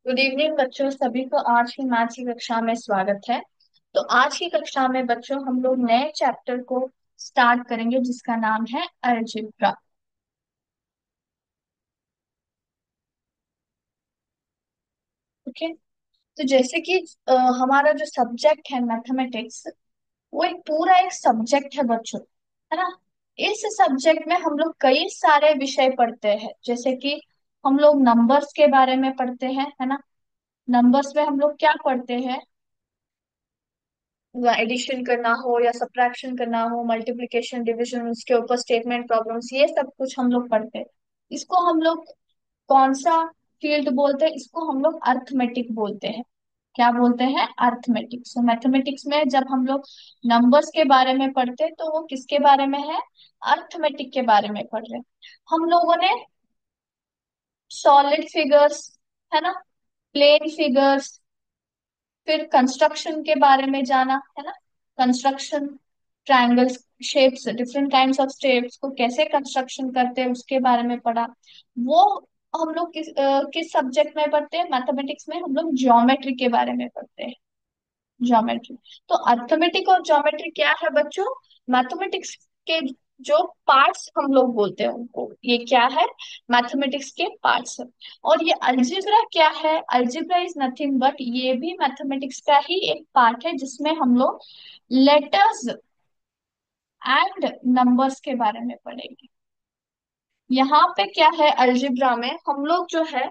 Good evening बच्चों, सभी को आज की मैथ्स की कक्षा में स्वागत है। तो आज की कक्षा में बच्चों हम लोग नए चैप्टर को स्टार्ट करेंगे जिसका नाम है अलजेब्रा। ओके। तो जैसे कि हमारा जो सब्जेक्ट है मैथमेटिक्स, वो एक पूरा एक सब्जेक्ट है बच्चों, है ना। इस सब्जेक्ट में हम लोग कई सारे विषय पढ़ते हैं, जैसे कि हम लोग नंबर्स के बारे में पढ़ते हैं, है ना। नंबर्स में हम लोग क्या पढ़ते हैं, एडिशन करना हो या सब्ट्रैक्शन करना हो, मल्टीप्लिकेशन डिवीजन, उसके ऊपर स्टेटमेंट प्रॉब्लम्स, ये सब कुछ हम लोग पढ़ते हैं। इसको हम लोग कौन सा फील्ड बोलते हैं? इसको हम लोग अर्थमेटिक बोलते हैं। क्या बोलते हैं? अर्थमेटिक्स। तो मैथमेटिक्स में जब हम लोग नंबर्स के बारे में पढ़ते हैं तो वो किसके बारे में है? अर्थमेटिक के बारे में पढ़ रहे हैं। हम लोगों ने सॉलिड फिगर्स, है ना, प्लेन फिगर्स, फिर कंस्ट्रक्शन के बारे में जाना, है ना। Construction, triangles, shapes, different kinds of shapes को कैसे कंस्ट्रक्शन करते हैं उसके बारे में पढ़ा। वो हम लोग किस सब्जेक्ट में पढ़ते हैं? मैथमेटिक्स में हम लोग ज्योमेट्री के बारे में पढ़ते हैं। ज्योमेट्री। तो अर्थमेटिक और ज्योमेट्री क्या है बच्चों? मैथमेटिक्स के जो पार्ट्स हम लोग बोलते हैं उनको, ये क्या है? मैथमेटिक्स के पार्ट्स है। और ये अलजेब्रा क्या है? अलजेब्रा इज नथिंग बट ये भी मैथमेटिक्स का ही एक पार्ट है, जिसमें हम लोग लेटर्स एंड नंबर्स के बारे में पढ़ेंगे। यहाँ पे क्या है, अलजेब्रा में हम लोग जो है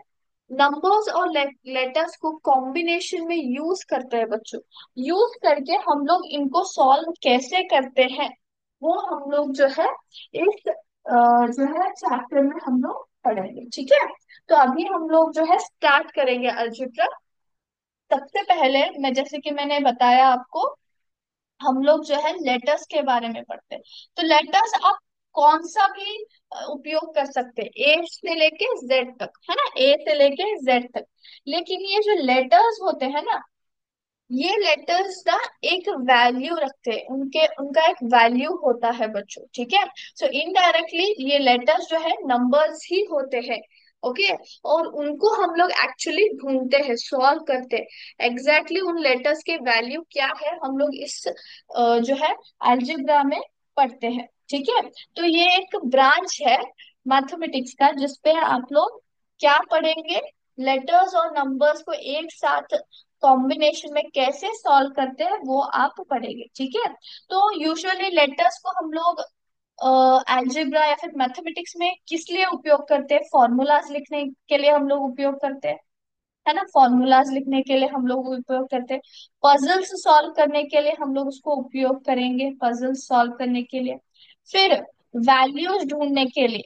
नंबर्स और लेटर्स को कॉम्बिनेशन में यूज करते हैं बच्चों। यूज करके हम लोग इनको सॉल्व कैसे करते हैं, वो हम लोग जो है इस जो है चैप्टर में हम लोग पढ़ेंगे, ठीक है। तो अभी हम लोग जो है स्टार्ट करेंगे अलजेब्रा। सबसे पहले मैं, जैसे कि मैंने बताया आपको, हम लोग जो है लेटर्स के बारे में पढ़ते हैं। तो लेटर्स आप कौन सा भी उपयोग कर सकते हैं, ए से लेके जेड तक, है ना, ए से लेके जेड तक। लेकिन ये जो लेटर्स होते हैं ना, ये लेटर्स ना एक वैल्यू रखते हैं, उनके उनका एक वैल्यू होता है बच्चों, ठीक है। सो इनडायरेक्टली ये लेटर्स जो है नंबर्स ही होते हैं। ओके। और उनको हम लोग एक्चुअली ढूंढते हैं, सॉल्व करते हैं एग्जैक्टली उन लेटर्स के वैल्यू क्या है, हम लोग इस जो है अलजेब्रा में पढ़ते हैं, ठीक है। तो ये एक ब्रांच है मैथमेटिक्स का जिसपे आप लोग क्या पढ़ेंगे, लेटर्स और नंबर्स को एक साथ कॉम्बिनेशन में कैसे सॉल्व करते हैं वो आप पढ़ेंगे, ठीक है। तो यूजुअली लेटर्स को हम लोग अलजेब्रा या फिर मैथमेटिक्स में किस लिए उपयोग करते हैं? फॉर्मूलाज लिखने के लिए हम लोग उपयोग करते हैं, है ना। फॉर्मूलाज लिखने के लिए हम लोग उपयोग करते हैं। पजल्स सॉल्व करने के लिए हम लोग उसको उपयोग करेंगे, पजल्स सॉल्व करने के लिए। फिर वैल्यूज ढूंढने के लिए,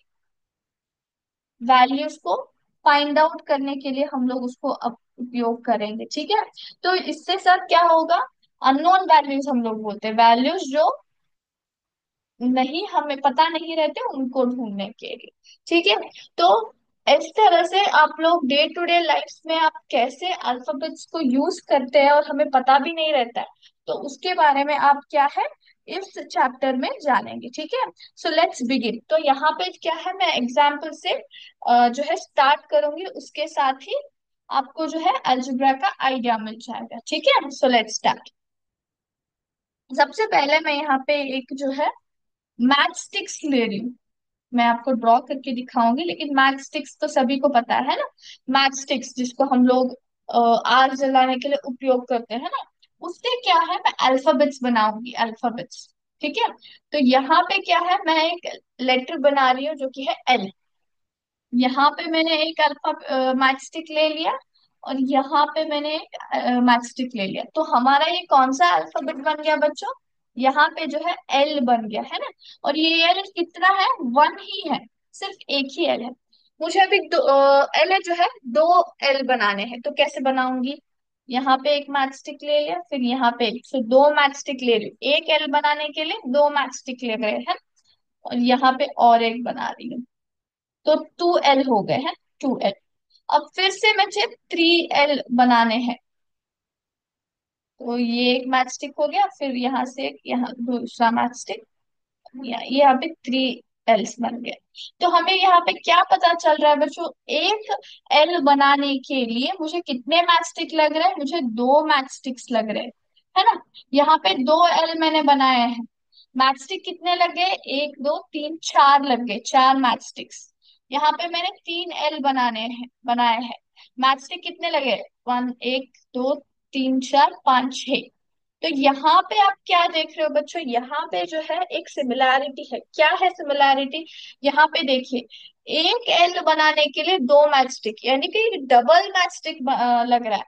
वैल्यूज को फाइंड आउट करने के लिए हम लोग उसको उपयोग करेंगे, ठीक है। तो इससे सर क्या होगा? अननोन वैल्यूज हम लोग बोलते हैं, वैल्यूज जो नहीं, हमें पता नहीं रहते, उनको ढूंढने के लिए, ठीक है। तो इस तरह से आप लोग डे टू डे लाइफ में आप कैसे अल्फाबेट्स को यूज करते हैं और हमें पता भी नहीं रहता है, तो उसके बारे में आप क्या है इस चैप्टर में जानेंगे, ठीक है। So let's begin. तो यहाँ पे क्या है, मैं एग्जाम्पल से जो है स्टार्ट करूंगी, उसके साथ ही आपको जो है अलजेब्रा का आइडिया मिल जाएगा, ठीक है। So let's start. सबसे पहले मैं यहाँ पे एक जो है मैच स्टिक्स ले रही हूँ। मैं आपको ड्रॉ करके दिखाऊंगी, लेकिन मैच स्टिक्स तो सभी को पता है ना। मैच स्टिक्स जिसको हम लोग आग जलाने के लिए उपयोग करते हैं ना, उससे क्या है, मैं अल्फाबेट्स बनाऊंगी, अल्फाबेट्स, ठीक है। तो यहाँ पे क्या है, मैं एक लेटर बना रही हूँ जो कि है एल। यहाँ पे मैंने एक अल्फा मैच स्टिक ले लिया, और यहाँ पे मैंने एक मैच स्टिक ले लिया। तो हमारा ये कौन सा अल्फाबेट बन गया बच्चों? यहाँ पे जो है एल बन गया, है ना। और ये एल कितना है? वन ही है, सिर्फ एक ही एल है। मुझे अभी दो एल जो है, दो एल बनाने हैं, तो कैसे बनाऊंगी? यहाँ पे एक मैच स्टिक ले लिया, फिर यहाँ पे एक, फिर दो मैच स्टिक ले रही हूँ, एक एल बनाने के लिए दो मैच स्टिक ले रहे हैं। और यहाँ पे और एक बना रही हूँ, तो टू एल हो गए हैं, टू एल। अब फिर से मुझे थ्री एल बनाने हैं, तो ये एक मैच स्टिक हो गया, फिर यहाँ से एक, यहाँ दूसरा मैच स्टिक, यहाँ पे थ्री एल्स बन गए। तो हमें यहाँ पे क्या पता चल रहा है बच्चों, एक एल बनाने के लिए मुझे कितने मैच स्टिक लग रहे हैं, मुझे दो मैच स्टिक्स लग रहे हैं, है ना। यहाँ पे दो एल मैंने बनाए हैं, मैच स्टिक कितने लगे, एक दो तीन चार लग गए, चार मैच स्टिक्स। यहाँ पे मैंने तीन एल बनाए हैं, मैच स्टिक कितने लगे, वन, एक दो तीन चार पाँच छह। तो यहाँ पे आप क्या देख रहे हो बच्चों, यहाँ पे जो है एक सिमिलैरिटी है। क्या है सिमिलैरिटी, यहाँ पे देखिए, एक एल बनाने के लिए दो मैच स्टिक, यानी कि डबल मैच स्टिक लग रहा है।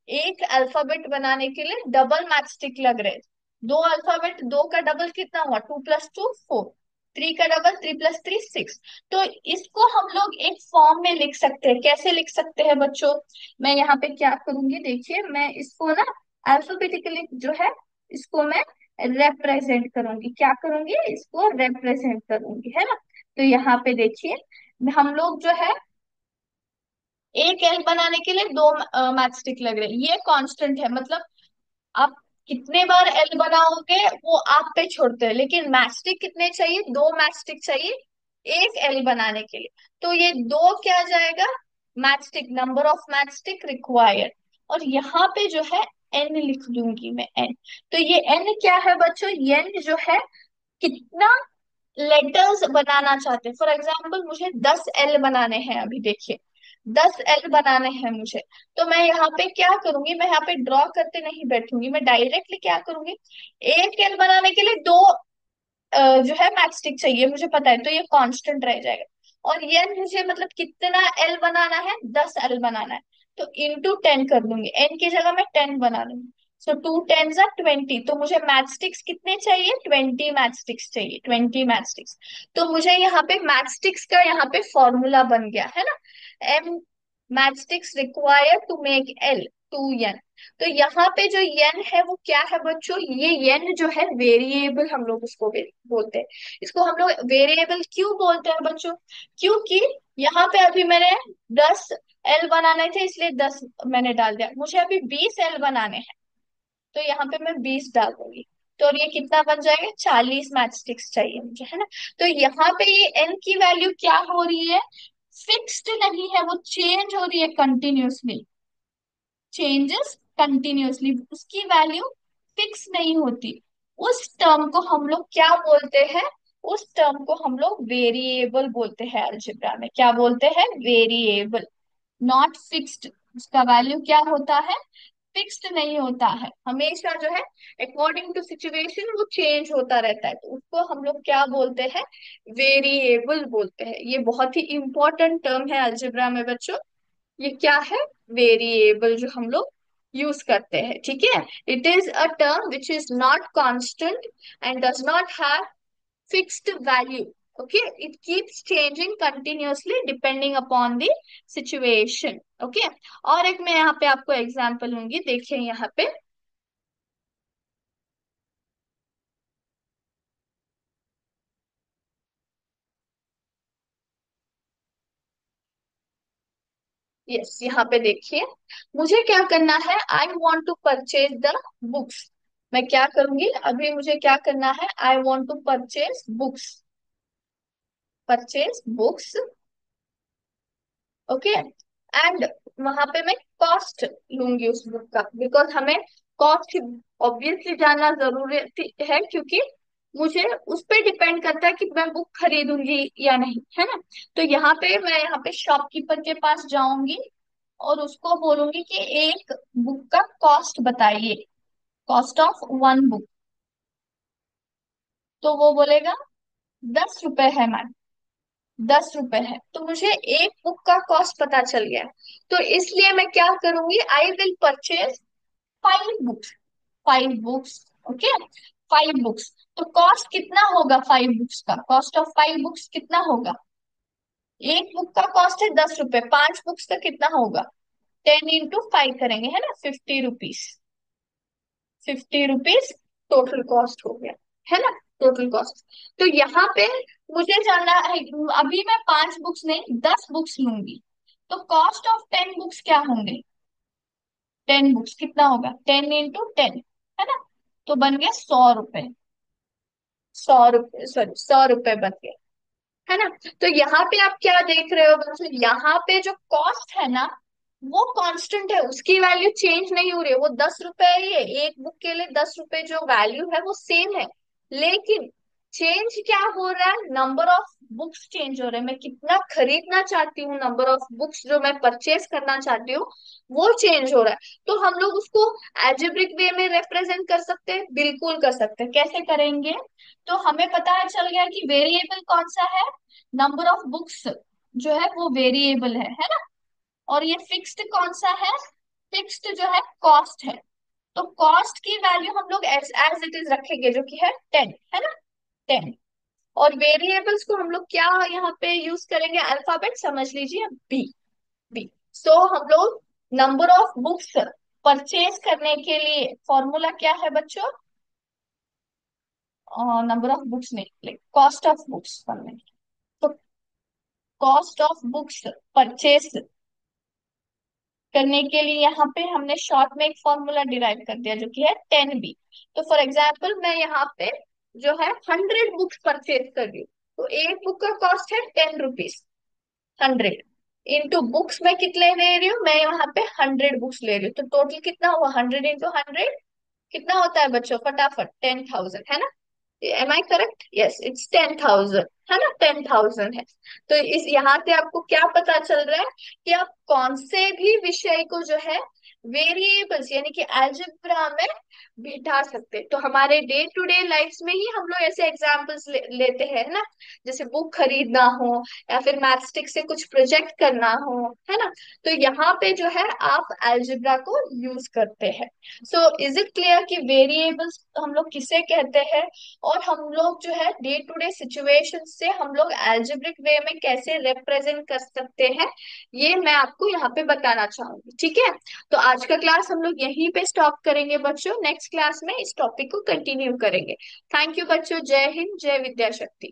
एक अल्फाबेट बनाने के लिए डबल मैच स्टिक लग रहे हैं। दो अल्फाबेट, दो का डबल कितना हुआ, two plus two four, three का double three plus three six. तो इसको हम लोग एक फॉर्म में लिख सकते हैं, कैसे लिख सकते हैं बच्चों, मैं यहाँ पे क्या करूंगी, देखिए मैं इसको ना अल्फाबेटिकली जो है इसको मैं रिप्रेजेंट करूंगी, क्या करूंगी, इसको रिप्रेजेंट करूंगी, है ना। तो यहाँ पे देखिए, हम लोग जो है एक एल बनाने के लिए दो मैच स्टिक लग रहे हैं, ये कांस्टेंट है, मतलब आप कितने बार एल बनाओगे वो आप पे छोड़ते हैं, लेकिन मैच स्टिक कितने चाहिए, दो मैच स्टिक चाहिए एक एल बनाने के लिए। तो ये दो क्या आ जाएगा, match stick, number of match stick required. और यहाँ पे जो है एन लिख दूंगी मैं, एन। तो ये एन क्या है बच्चों, एन जो है कितना लेटर्स बनाना चाहते हैं। फॉर एग्जाम्पल मुझे 10 एल बनाने हैं, अभी देखिए 10 एल बनाने हैं मुझे। तो मैं यहाँ पे क्या करूंगी, मैं यहाँ पे ड्रॉ करते नहीं बैठूंगी, मैं डायरेक्टली क्या करूंगी, एक एल बनाने के लिए दो जो है मैच स्टिक चाहिए मुझे पता है, तो ये कांस्टेंट रह जाएगा। और ये मुझे मतलब कितना एल बनाना है, 10 एल बनाना है, तो इंटू 10 कर दूंगी, एन की जगह मैं 10 बना लूंगी। सो टू टेन जा 20, तो मुझे मैच स्टिक्स कितने चाहिए, 20 मैच स्टिक्स चाहिए, 20 मैच स्टिक्स। तो मुझे यहाँ पे मैच स्टिक्स का यहाँ पे फॉर्मूला बन गया है ना, M match sticks required to make L, to N. तो यहाँ पे जो यन है वो क्या है बच्चों, ये यन जो है वेरिएबल, हम लोग उसको बोलते हैं। इसको हम लोग वेरिएबल क्यों बोलते हैं बच्चों, क्योंकि यहाँ पे अभी मैंने 10 एल बनाने थे इसलिए 10 मैंने डाल दिया, मुझे अभी 20 एल बनाने हैं, तो यहाँ पे मैं 20 डाल दूंगी। तो और ये कितना बन जाएगा, 40 मैच स्टिक्स चाहिए मुझे, है ना। तो यहाँ पे ये एन की वैल्यू क्या हो रही है, फिक्स्ड नहीं है, वो चेंज हो रही है कंटिन्यूअसली, चेंजेस कंटिन्यूअसली, उसकी वैल्यू फिक्स नहीं होती। उस टर्म को हम लोग क्या बोलते हैं, उस टर्म को हम लोग वेरिएबल बोलते हैं, अलजेब्रा में क्या बोलते हैं, वेरिएबल, नॉट फिक्स्ड। उसका वैल्यू क्या होता है, फिक्स्ड नहीं होता है, हमेशा जो है अकॉर्डिंग टू सिचुएशन वो चेंज होता रहता है, तो उसको हम लोग क्या बोलते हैं, वेरिएबल बोलते हैं। ये बहुत ही इंपॉर्टेंट टर्म है अलजेब्रा में बच्चों, ये क्या है, वेरिएबल जो हम लोग यूज करते हैं, ठीक है। It is a term which is not constant and does not have fixed value, okay, it keeps changing continuously depending upon the situation, okay. और एक मैं यहाँ पे आपको एग्जांपल लूंगी, देखिए यहाँ पे, यस यहाँ पे देखिए, मुझे क्या करना है, I want to purchase the books. मैं क्या करूंगी, अभी मुझे क्या करना है, I want to purchase books, purchase books, okay. And वहां पे मैं कॉस्ट लूंगी उस बुक का, बिकॉज हमें कॉस्ट ऑब्वियसली जानना जरूरी है, क्योंकि मुझे उस पे डिपेंड करता है कि मैं बुक खरीदूंगी या नहीं, है ना। तो यहाँ पे शॉपकीपर के पास जाऊंगी और उसको बोलूंगी कि एक बुक का कॉस्ट बताइए, कॉस्ट ऑफ वन बुक। तो वो बोलेगा 10 रुपए है मैम, 10 रुपए है, तो मुझे एक बुक का कॉस्ट पता चल गया। तो इसलिए मैं क्या करूंगी, I will purchase 5 books, 5 books, okay, 5 books. तो कॉस्ट कितना होगा, 5 बुक्स का कॉस्ट ऑफ 5 बुक्स कितना होगा, एक बुक का कॉस्ट है 10 रुपए, 5 बुक्स का कितना होगा, 10 इंटू 5 करेंगे, है ना, 50 रुपीज, 50 रुपीज टोटल कॉस्ट हो गया, है ना, टोटल कॉस्ट। तो यहाँ पे मुझे जानना है, अभी मैं 5 बुक्स नहीं 10 बुक्स लूंगी, तो कॉस्ट ऑफ 10 बुक्स क्या होंगे, 10 बुक्स कितना होगा, 10 इंटू 10, है ना। तो बन गया 100 रुपए, 100 रुपए, सॉरी 100 रुपए बन गए। है ना। तो यहाँ पे आप क्या देख रहे हो बच्चों, यहाँ पे जो कॉस्ट है ना वो कांस्टेंट है, उसकी वैल्यू चेंज नहीं हो रही है, वो 10 रुपए ही है, एक बुक के लिए 10 रुपए जो वैल्यू है वो सेम है। लेकिन चेंज क्या हो रहा है, नंबर ऑफ बुक्स चेंज हो रहे हैं, मैं कितना खरीदना चाहती हूँ, नंबर ऑफ बुक्स जो मैं परचेज करना चाहती हूँ वो चेंज हो रहा है। तो हम लोग उसको एल्जेब्रिक वे में रिप्रेजेंट कर सकते हैं, बिल्कुल कर सकते हैं। कैसे करेंगे, तो हमें पता है चल गया कि वेरिएबल कौन सा है, नंबर ऑफ बुक्स जो है वो वेरिएबल है ना। और ये फिक्स्ड कौन सा है, फिक्स्ड जो है कॉस्ट है। तो कॉस्ट की वैल्यू हम लोग एज एज इट इज रखेंगे जो कि है 10, है ना, 10। और वेरिएबल्स को हम लोग क्या यहाँ पे यूज करेंगे, अल्फाबेट समझ लीजिए, बी, बी। सो हम लोग नंबर ऑफ बुक्स परचेज करने के लिए फॉर्मूला क्या है बच्चों, नंबर ऑफ बुक्स नहीं, कॉस्ट ऑफ बुक्स करने, तो कॉस्ट ऑफ बुक्स परचेज करने के लिए यहाँ पे हमने शॉर्ट में एक फॉर्मूला डिराइव कर दिया जो कि है 10b। तो फॉर एग्जाम्पल मैं यहाँ पे जो है 100 बुक्स परचेज कर रही हूँ, तो एक बुक का कॉस्ट है 10 रुपीज, 100 इंटू बुक्स में कितने ले रही हूँ, मैं यहाँ पे 100 बुक्स ले रही हूँ, तो टोटल कितना हुआ, 100 इंटू 100 कितना होता है बच्चों, फटाफट 10,000, है ना। Am I correct, yes it's 10,000, है ना, 10,000 है। तो इस यहाँ से आपको क्या पता चल रहा है कि आप कौन से भी विषय को जो है वेरिएबल्स यानी कि अलजेब्रा में बिठा सकते हैं। तो हमारे डे टू डे लाइफ में ही हम लोग ऐसे एग्जाम्पल्स लेते हैं, है ना, जैसे बुक खरीदना हो या फिर मैथस्टिक से कुछ प्रोजेक्ट करना हो, है ना। तो यहाँ पे जो है आप अलजेब्रा को यूज करते हैं। सो इज इट क्लियर कि वेरिएबल्स हम लोग किसे कहते हैं, और हम लोग जो है डे टू डे सिचुएशन से हम लोग एल्जेब्रिक वे में कैसे रिप्रेजेंट कर सकते हैं, ये मैं आपको यहाँ पे बताना चाहूंगी, ठीक है। तो आज का क्लास हम लोग यहीं पे स्टॉप करेंगे बच्चों, नेक्स्ट क्लास में इस टॉपिक को कंटिन्यू करेंगे। थैंक यू बच्चों, जय हिंद, जय विद्या शक्ति।